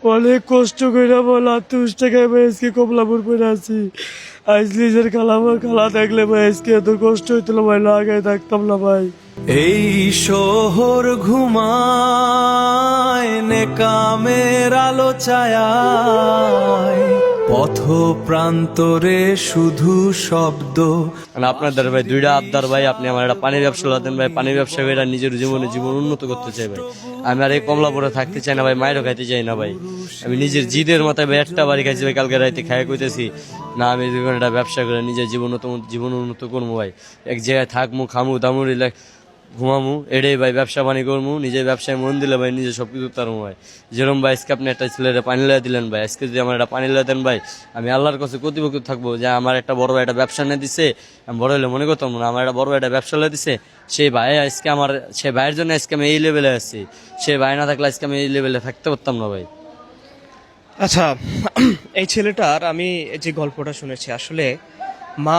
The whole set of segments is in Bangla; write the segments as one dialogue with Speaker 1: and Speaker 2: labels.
Speaker 1: অনেক কষ্ট করে বল 8 টাকায় ভাই আজকে কমলাপুর পরে আছি। আজ নিজের খালা থাকলে ভাই আজকে এত কষ্ট হইতো না ভাই, লাগাই থাকতাম না ভাই।
Speaker 2: এই শহর ঘুমায় নেকামের আলো ছায়ায়, পথ প্রান্তরে শুধু শব্দ।
Speaker 3: আপনাদের ভাই দুইটা আবদার ভাই, আপনি আমার একটা পানির ব্যবসা দেন ভাই। পানির ব্যবসা করে নিজের জীবন উন্নত করতে চাই ভাই। আমি আর এই কমলাপুরে থাকতে চাই না ভাই, মায়েরও খাইতে চাই না ভাই। আমি নিজের জিদের মাথায় ভাই একটা বাড়ি খাইছি ভাই, কালকে রাইতে খাই কইতেছি না আমি একটা ব্যবসা করে নিজের জীবন উন্নত করবো ভাই। এক জায়গায় থাকবো, খামু দামু, ঘুমামু, এটাই ভাই। ব্যবসা বাণী করবো, নিজের ব্যবসায় মন দিলে ভাই নিজে সবকিছু তারমু ভাই। যেরকম ভাই আজকে আপনি একটা ছেলেরা পানি লিয়ে দিলেন ভাই, আজকে যদি আমার একটা পানি লিয়ে দেন ভাই, আমি আল্লাহর কাছে কর্তৃপক্ষ থাকবো যে আমার একটা বড় ভাই একটা ব্যবসা নিয়ে দিছে। আমি বড় হলে মনে করতাম না, আমার একটা বড় ভাই একটা ব্যবসা লিয়ে দিছে। সেই ভাই আজকে আমার, সেই ভাইয়ের জন্য আজকে আমি এই লেভেলে আছি। সেই ভাই না থাকলে আজকে আমি এই লেভেলে থাকতে পারতাম না ভাই।
Speaker 4: আচ্ছা, এই ছেলেটার আমি যে গল্পটা শুনেছি, আসলে মা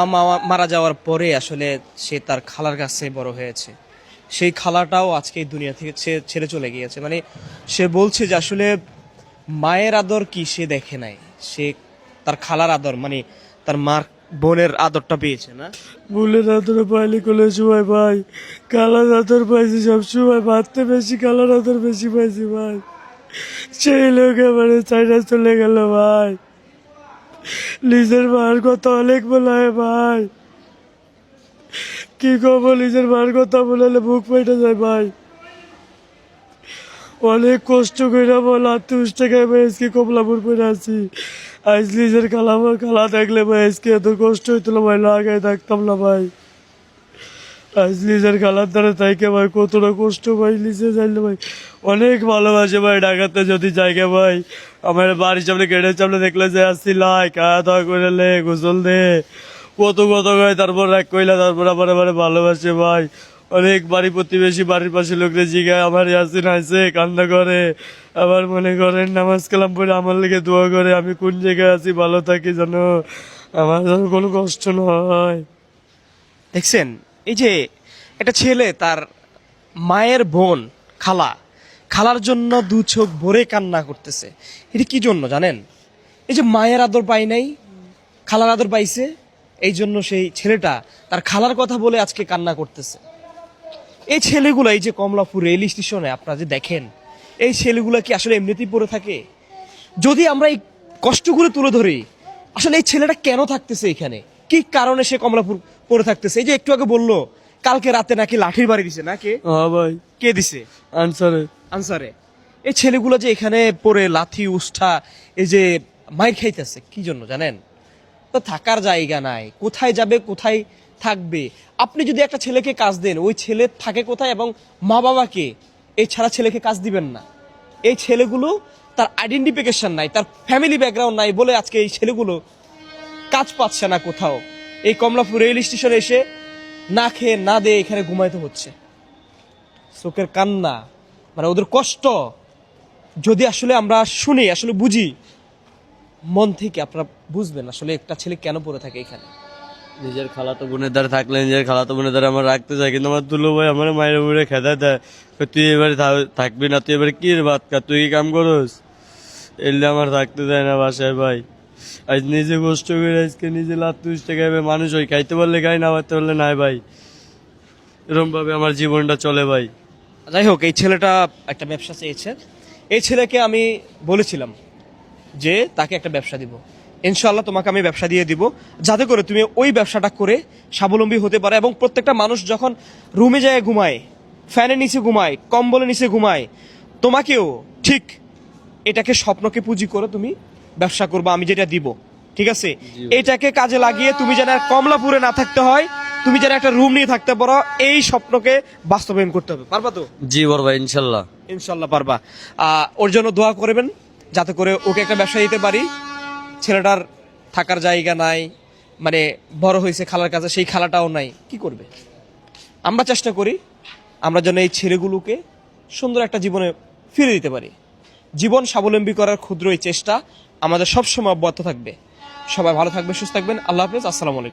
Speaker 4: মারা যাওয়ার পরে আসলে সে তার খালার কাছে বড় হয়েছে। সেই খালাটাও আজকে এই দুনিয়া থেকে ছেড়ে চলে গিয়েছে। মানে সে বলছে যে আসলে মায়ের আদর কি সে দেখে নাই, সে তার খালার আদর, মানে তার মার বোনের আদরটা পেয়েছে না।
Speaker 1: বুলের আদর পাইলে কোলে সময় ভাই, কালার আদর পাইছি সব সময়, ভাবতে বেশি কালার আদর বেশি পাইছি ভাই। সেই লোক এবারে চাইনা চলে গেল ভাই। নিজের মার কথা অনেক বলা হয় ভাই, কি করবো, নিজের মার কথা বলালে বুক পেটে যায় ভাই। অনেক কষ্ট করে বল 8 টাকায় ভাই আজকে কমলাপুর পরে আছি। আজ নিজের খালা থাকলে ভাই আজকে এত কষ্ট হইতো না ভাই, লাগাই থাকতাম না ভাই। আজ নিজের খালার দ্বারা তাইকে ভাই কতটা কষ্ট ভাই নিচে যাইলে ভাই। অনেক ভালোবাসে ভাই। ঢাকাতে যদি জায়গা ভাই আমার বাড়ির সামনে গেটের সামনে দেখলে যে আসছি লাই খাওয়া দাওয়া করে লে গোসল দে কত কয়, তারপর এক কইলা, তারপর আবার ভালোবাসে ভাই। অনেক বাড়ি প্রতিবেশী বাড়ির পাশে লোকদের জিগায় আমার ইয়াসিন আইসে কান্না করে, আবার মনে করেন নামাজ কালাম পড়ে আমার লেগে দোয়া করে আমি কোন জায়গায় আছি ভালো থাকি যেন, আমার যেন কোনো কষ্ট না হয়।
Speaker 4: দেখছেন, এই যে একটা ছেলে তার মায়ের বোন খালার জন্য দু চোখ ভরে কান্না করতেছে। এটা কি জন্য জানেন? এই যে মায়ের আদর পাই নাই, খালার আদর পাইছে, এই জন্য সেই ছেলেটা তার খালার কথা বলে আজকে কান্না করতেছে। এই ছেলেগুলো এই যে কমলাপুর রেল স্টেশনে আপনারা যে দেখেন, এই ছেলেগুলো কি আসলে এমনিতেই পড়ে থাকে? যদি আমরা এই কষ্টগুলো তুলে ধরি, আসলে এই ছেলেটা কেন থাকতেছে এখানে, কি কারণে সে কমলাপুর পড়ে থাকতেছে? এই যে একটু আগে বললো কালকে রাতে নাকি লাঠির বাড়ি দিছে, না কে?
Speaker 1: হ্যাঁ ভাই,
Speaker 4: কে দিছে?
Speaker 1: আনসারে।
Speaker 4: এই ছেলেগুলো যে এখানে পড়ে লাথি উষ্ঠা এই যে মাইর খাইতেছে কি জন্য জানেন? তো থাকার জায়গা নাই, কোথায় যাবে কোথায় থাকবে? আপনি যদি একটা ছেলেকে কাজ দেন, ওই ছেলে থাকে কোথায় এবং মা বাবাকে এই ছাড়া ছেলেকে কাজ দিবেন না। এই ছেলেগুলো তার আইডেন্টিফিকেশন নাই, তার ফ্যামিলি ব্যাকগ্রাউন্ড নাই বলে আজকে এই ছেলেগুলো কাজ পাচ্ছে না কোথাও। এই কমলাপুর রেল স্টেশনে এসে না খেয়ে না দিয়ে এখানে ঘুমাইতে হচ্ছে। চোখের কান্না, মানে ওদের কষ্ট যদি আসলে আমরা শুনি, আসলে বুঝি মন থেকে, আপনারা বুঝবেন আসলে একটা ছেলে কেন পড়ে থাকে এখানে।
Speaker 3: নিজের খালাতো বোনের দ্বারা থাকলে নিজের খালাতো বোনের দ্বারা আমার রাখতে চাই, কিন্তু আমার দুলো ভাই আমার মায়ের উপরে খেদা দেয়, তুই এবারে থাকবি না, তুই এবারে কি ভাত খা, তুই কি কাম করস, এলে আমার থাকতে দেয় না বাসায় ভাই। আজ নিজে কষ্ট করে আজকে নিজে 8 টাকায় মানুষ ওই খাইতে পারলে খাই, না পারতে পারলে নাই ভাই। এরকম ভাবে আমার জীবনটা চলে ভাই।
Speaker 4: যাই হোক, এই ছেলেটা একটা ব্যবসা চেয়েছে। এই ছেলেকে আমি বলেছিলাম যে তাকে একটা ব্যবসা দিব, ইনশাআল্লাহ তোমাকে আমি ব্যবসা দিয়ে দিব, যাতে করে তুমি ওই ব্যবসাটা করে স্বাবলম্বী হতে পারো। এবং প্রত্যেকটা মানুষ যখন রুমে যায় ঘুমায়, ফ্যানের নিচে ঘুমায়, কম্বলের নিচে ঘুমায়, তোমাকেও ঠিক এটাকে স্বপ্নকে পুঁজি করে তুমি ব্যবসা করবা, আমি যেটা দিব, ঠিক আছে? এটাকে কাজে লাগিয়ে তুমি যেন আর কমলাপুরে না থাকতে হয়, তুমি যেন একটা রুম নিয়ে থাকতে পারো, এই স্বপ্নকে বাস্তবায়ন করতে হবে। পারবা তো?
Speaker 3: জি বড় ভাই, ইনশাল্লাহ
Speaker 4: ইনশাল্লাহ পারবা। ওর জন্য দোয়া করবেন যাতে করে ওকে একটা ব্যবসা দিতে পারি। ছেলেটার থাকার জায়গা নাই, মানে বড় হয়েছে খালার কাছে, সেই খালাটাও নাই, কি করবে? আমরা চেষ্টা করি আমরা যেন এই ছেলেগুলোকে সুন্দর একটা জীবনে ফিরে দিতে পারি। জীবন স্বাবলম্বী করার ক্ষুদ্র এই চেষ্টা আমাদের সবসময় অব্যাহত থাকবে। সবাই ভালো থাকবে, সুস্থ থাকবেন। আল্লাহ হাফেজ, আসসালামু আলাইকুম।